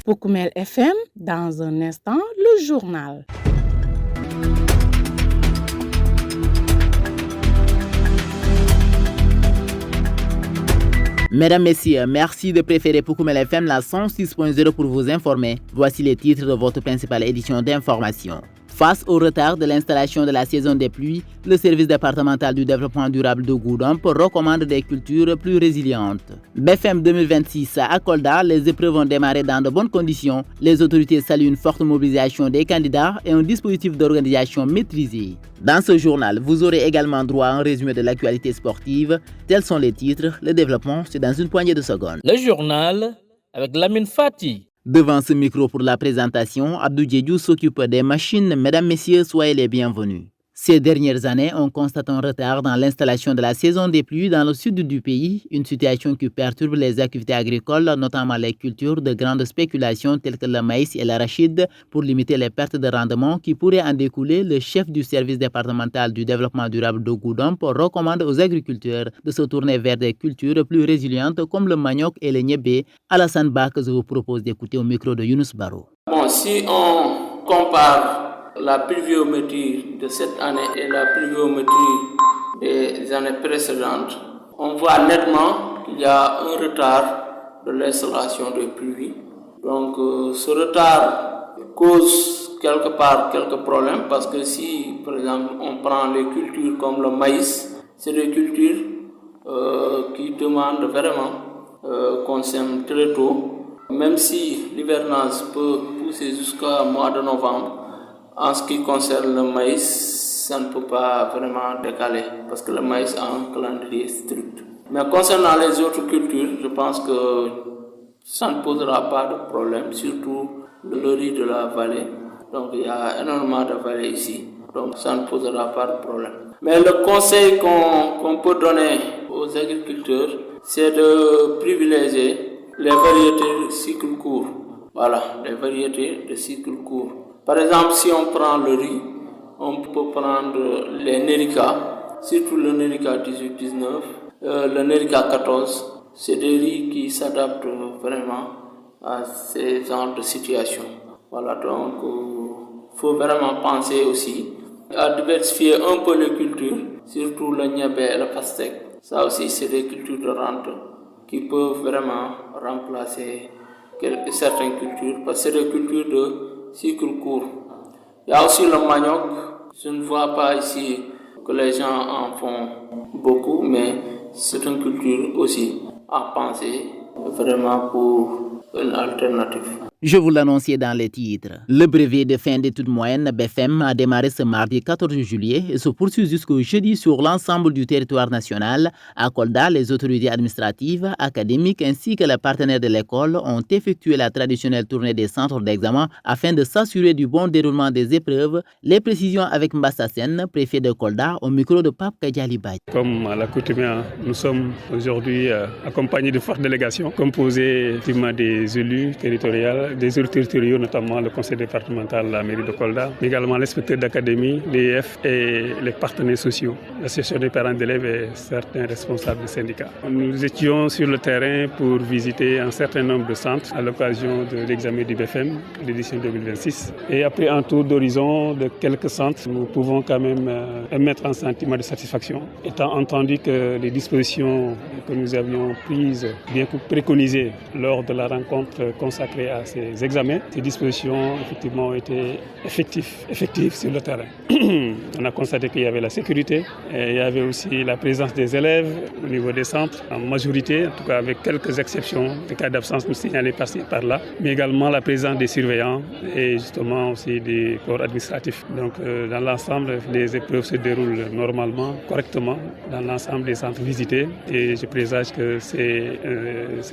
Pour Koumel FM, dans un instant, le journal. Mesdames, Messieurs, merci de préférer Poukoumel FM la 106.0 pour vous informer. Voici les titres de votre principale édition d'information. Face au retard de l'installation de la saison des pluies, le service départemental du développement durable de Goudomp recommande des cultures plus résilientes. BFM 2026 à Kolda, les épreuves ont démarré dans de bonnes conditions. Les autorités saluent une forte mobilisation des candidats et un dispositif d'organisation maîtrisé. Dans ce journal, vous aurez également droit à un résumé de l'actualité sportive. Tels sont les titres. Le développement, c'est dans une poignée de secondes. Le journal avec Lamine Fati. Devant ce micro pour la présentation, Abdou Djedjou s'occupe des machines. Mesdames, Messieurs, soyez les bienvenus. Ces dernières années, on constate un retard dans l'installation de la saison des pluies dans le sud du pays, une situation qui perturbe les activités agricoles, notamment les cultures de grande spéculation telles que le maïs et l'arachide. Pour limiter les pertes de rendement qui pourraient en découler, le chef du service départemental du développement durable de Goudomp recommande aux agriculteurs de se tourner vers des cultures plus résilientes comme le manioc et le niébé. Alassane Ba, que je vous propose d'écouter au micro de Younous Baro. Bon, si on compare la pluviométrie de cette année et la pluviométrie des années précédentes, on voit nettement qu'il y a un retard de l'installation des pluies. Donc ce retard cause quelque part quelques problèmes parce que si par exemple on prend les cultures comme le maïs, c'est des cultures qui demandent vraiment qu'on sème très tôt. Même si l'hivernage peut pousser jusqu'à mois de novembre, en ce qui concerne le maïs, ça ne peut pas vraiment décaler parce que le maïs a un calendrier strict. Mais concernant les autres cultures, je pense que ça ne posera pas de problème, surtout le riz de la vallée. Donc il y a énormément de vallées ici, donc ça ne posera pas de problème. Mais le conseil qu'on peut donner aux agriculteurs, c'est de privilégier les variétés de cycle court. Voilà, les variétés de cycle court. Par exemple, si on prend le riz, on peut prendre les Nerica, surtout le Nerica 18-19, le Nerica 14. C'est des riz qui s'adaptent vraiment à ces genres de situations. Voilà, donc il faut vraiment penser aussi à diversifier un peu les cultures, surtout le niébé et le pastèque. Ça aussi, c'est des cultures de rente qui peuvent vraiment remplacer certaines cultures, parce que c'est des cultures de cycle court. Il y a aussi le manioc. Je ne vois pas ici que les gens en font beaucoup, mais c'est une culture aussi à penser vraiment pour une alternative. Je vous l'annonçais dans les titres. Le brevet de fin d'études moyennes BFM a démarré ce mardi 14 juillet et se poursuit jusqu'au jeudi sur l'ensemble du territoire national. À Kolda, les autorités administratives, académiques ainsi que les partenaires de l'école ont effectué la traditionnelle tournée des centres d'examen afin de s'assurer du bon déroulement des épreuves. Les précisions avec Mbassa Sen, préfet de Kolda, au micro de Pape Kadiali Badji. Comme à l'accoutumée, nous sommes aujourd'hui accompagnés de fortes délégations composées des élus territoriaux, des élus territoriaux, notamment le conseil départemental, la mairie de Kolda, mais également l'inspecteur d'académie, l'EF et les partenaires sociaux, l'association des parents d'élèves et certains responsables des syndicats. Nous étions sur le terrain pour visiter un certain nombre de centres à l'occasion de l'examen du BFM, l'édition 2026. Et après un tour d'horizon de quelques centres, nous pouvons quand même émettre un sentiment de satisfaction, étant entendu que les dispositions que nous avions prises, bien que préconisées lors de la rencontre consacrée à ces examens, ces dispositions effectivement ont été effectives sur le terrain. On a constaté qu'il y avait la sécurité, et il y avait aussi la présence des élèves au niveau des centres, en majorité, en tout cas avec quelques exceptions, des cas d'absence nous signalés par là, mais également la présence des surveillants et justement aussi des corps administratifs. Donc dans l'ensemble, les épreuves se déroulent normalement, correctement, dans l'ensemble des centres visités, et je présage que c'est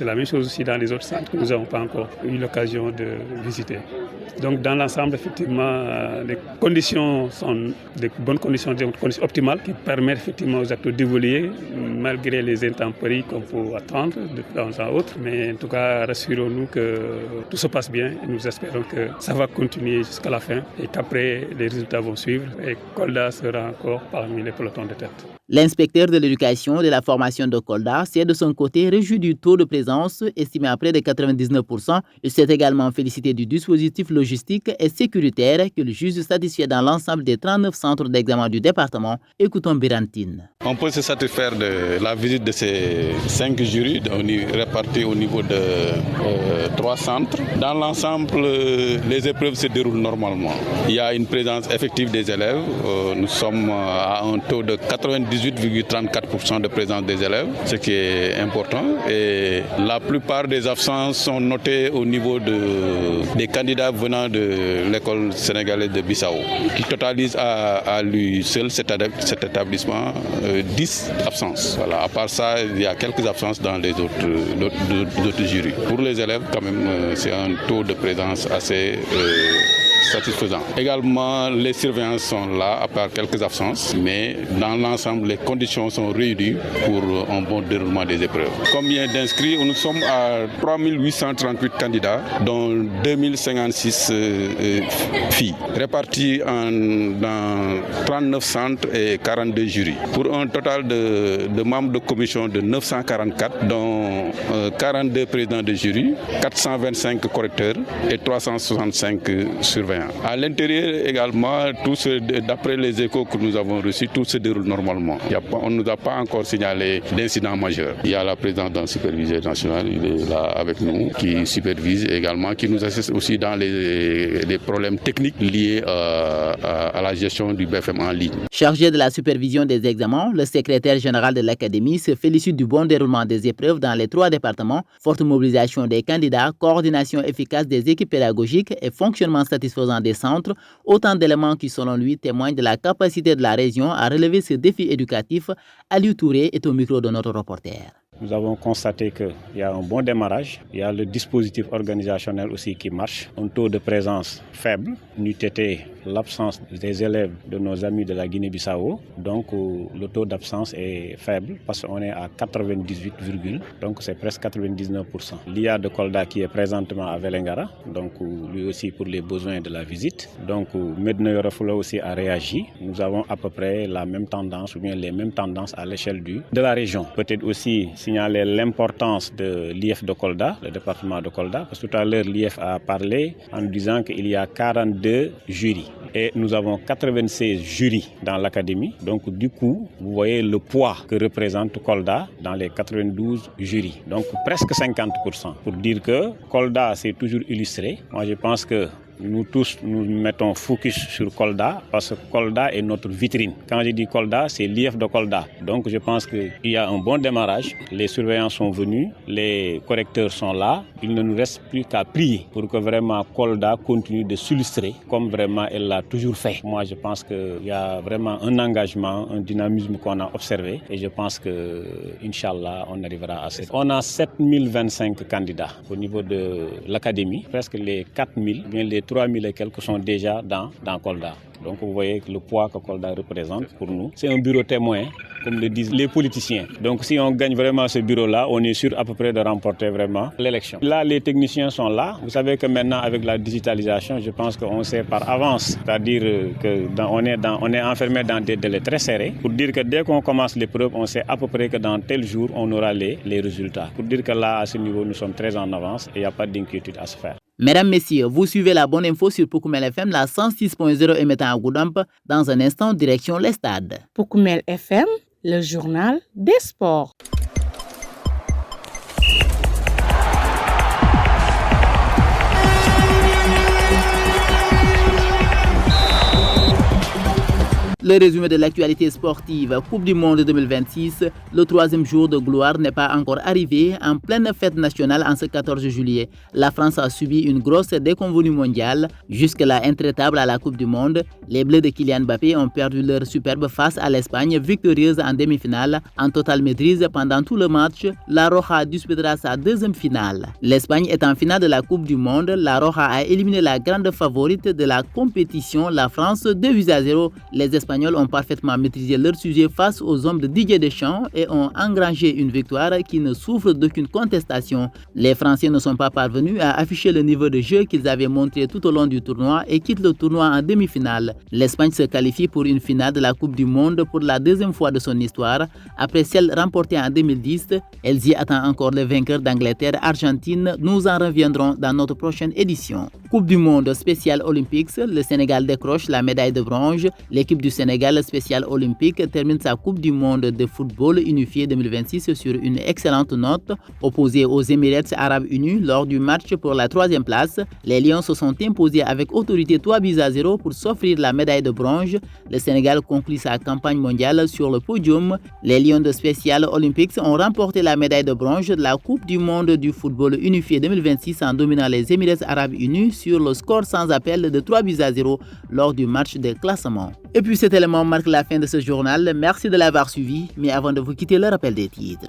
la même chose aussi dans les autres centres que nous n'avons pas encore eu l'occasion l'occasion de visiter. Donc dans l'ensemble, effectivement, les conditions sont des bonnes conditions, des conditions optimales qui permettent effectivement aux acteurs d'évoluer malgré les intempéries qu'on peut attendre de temps à autre. Mais en tout cas, rassurons-nous que tout se passe bien et nous espérons que ça va continuer jusqu'à la fin et qu'après les résultats vont suivre et Kolda sera encore parmi les pelotons de tête. L'inspecteur de l'éducation et de la formation de Kolda s'est de son côté réjoui du taux de présence estimé à près de 99%. Il s'est également félicité du dispositif logistique et sécuritaire qu'il juge satisfait dans l'ensemble des 39 centres d'examen du département. Écoutons Birantine. On peut se satisfaire de la visite de ces 5 jurys répartis au niveau de 3 centres. Dans l'ensemble, les épreuves se déroulent normalement. Il y a une présence effective des élèves. Nous sommes à un taux de 98,34% de présence des élèves, ce qui est important. Et la plupart des absences sont notées au niveau des candidats venant de l'école sénégalaise de Bissau, qui totalise à lui seul cet établissement 10 absences. Voilà. À part ça, il y a quelques absences dans les autres jurys. Pour les élèves, quand même, c'est un taux de présence assez satisfaisant. Également, les surveillances sont là, à part quelques absences, mais dans l'ensemble, les conditions sont réunies pour un bon déroulement des épreuves. Combien d'inscrits? Nous sommes à 3838 candidats, dont 2056 filles, répartis dans 39 centres et 42 jurys, pour un total de membres de commission de 944, dont 42 présidents de jury, 425 correcteurs et 365 surveillants. À l'intérieur également, d'après les échos que nous avons reçus, tout se déroule normalement. On ne nous a pas encore signalé d'incident majeur. Il y a la présidente d'un superviseur national, il est là avec nous, qui supervise également, qui nous assiste aussi dans les problèmes techniques liés à la gestion du BFM en ligne. Chargé de la supervision des examens, le secrétaire général de l'Académie se félicite du bon déroulement des épreuves dans les 3 départements, forte mobilisation des candidats, coordination efficace des équipes pédagogiques et fonctionnement satisfaisant des centres, autant d'éléments qui, selon lui, témoignent de la capacité de la région à relever ce défi éducatif. Aliou Touré est au micro de notre reporter. Nous avons constaté qu'il y a un bon démarrage, il y a le dispositif organisationnel aussi qui marche, un taux de présence faible, n'eût été l'absence des élèves de nos amis de la Guinée-Bissau, donc le taux d'absence est faible parce qu'on est à 98, donc c'est presque 99%. L'IA de Kolda qui est présentement à Vélingara, donc lui aussi pour les besoins de la visite, donc Médina Yoro Foulah aussi a réagi. Nous avons à peu près la même tendance ou bien les mêmes tendances à l'échelle de la région. Peut-être aussi signaler l'importance de l'IF de Kolda, le département de Kolda, parce que tout à l'heure l'IF a parlé en disant qu'il y a 42 jurys et nous avons 96 jurys dans l'académie. Donc du coup, vous voyez le poids que représente Kolda dans les 92 jurys. Donc presque 50%. Pour dire que Kolda s'est toujours illustré. Moi je pense que nous tous, nous mettons focus sur Kolda parce que Kolda est notre vitrine. Quand je dis Kolda, c'est l'IF de Kolda. Donc je pense qu'il y a un bon démarrage. Les surveillants sont venus, les correcteurs sont là. Il ne nous reste plus qu'à prier pour que vraiment Kolda continue de s'illustrer comme vraiment elle l'a toujours fait. Moi je pense qu'il y a vraiment un engagement, un dynamisme qu'on a observé et je pense que, Inch'Allah, on arrivera à ça. On a 7025 candidats au niveau de l'académie, presque les 4000, bien les 3000 et quelques sont déjà dans Kolda. Donc vous voyez le poids que Kolda représente pour nous. C'est un bureau témoin, comme le disent les politiciens. Donc si on gagne vraiment ce bureau-là, on est sûr à peu près de remporter vraiment l'élection. Là, les techniciens sont là. Vous savez que maintenant, avec la digitalisation, je pense qu'on sait par avance. C'est-à-dire qu'on est enfermé dans des délais très serrés. Pour dire que dès qu'on commence l'épreuve, on sait à peu près que dans tel jour, on aura les résultats. Pour dire que là, à ce niveau, nous sommes très en avance et il n'y a pas d'inquiétude à se faire. Mesdames, Messieurs, vous suivez la bonne info sur Poukoumel FM, la 106.0 émettant à Goudamp. Dans un instant, direction les stades. Poukoumel FM, le journal des sports. Le résumé de l'actualité sportive Coupe du Monde 2026, le troisième jour de gloire n'est pas encore arrivé. En pleine fête nationale en ce 14 juillet, la France a subi une grosse déconvenue mondiale. Jusque-là intraitable à la Coupe du Monde, les Bleus de Kylian Mbappé ont perdu leur superbe face à l'Espagne, victorieuse en demi-finale. En totale maîtrise pendant tout le match, la Roja disputera sa deuxième finale. L'Espagne est en finale de la Coupe du Monde. La Roja a éliminé la grande favorite de la compétition, la France, 2-0. Les Espagnols ont parfaitement maîtrisé leur sujet face aux hommes de Didier Deschamps et ont engrangé une victoire qui ne souffre d'aucune contestation. Les Français ne sont pas parvenus à afficher le niveau de jeu qu'ils avaient montré tout au long du tournoi et quittent le tournoi en demi-finale. L'Espagne se qualifie pour une finale de la Coupe du Monde pour la deuxième fois de son histoire. Après celle remportée en 2010, elle y attend encore le vainqueur d'Angleterre-Argentine. Nous en reviendrons dans notre prochaine édition. Coupe du Monde spéciale Olympics, le Sénégal décroche la médaille de bronze. L'équipe du Sénégal spécial olympique termine sa Coupe du Monde de football unifié 2026 sur une excellente note. Opposée aux Émirats arabes unis lors du match pour la troisième place, les Lions se sont imposés avec autorité 3-0 pour s'offrir la médaille de bronze. Le Sénégal conclut sa campagne mondiale sur le podium. Les Lions de spécial olympiques ont remporté la médaille de bronze de la Coupe du Monde du football unifié 2026 en dominant les Émirats arabes unis sur le score sans appel de 3-0 lors du match de classement. Et puis cet élément marque la fin de ce journal. Merci de l'avoir suivi. Mais avant de vous quitter, le rappel des titres.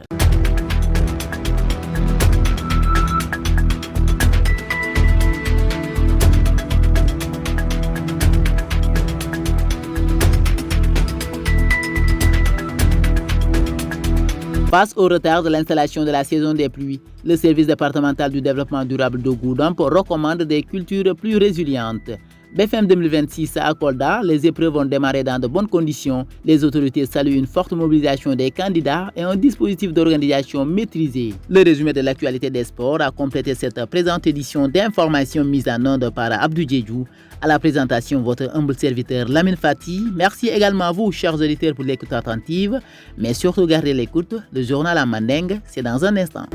Face au retard de l'installation de la saison des pluies, le service départemental du développement durable de Goudomp recommande des cultures plus résilientes. BFM 2026 à Kolda, les épreuves vont démarrer dans de bonnes conditions. Les autorités saluent une forte mobilisation des candidats et un dispositif d'organisation maîtrisé. Le résumé de l'actualité des sports a complété cette présente édition d'informations mise en onde par Abdou Djedjou. À la présentation, votre humble serviteur Lamine Fati. Merci également à vous, chers auditeurs, pour l'écoute attentive. Mais surtout, gardez l'écoute. Le journal en mandingue, c'est dans un instant.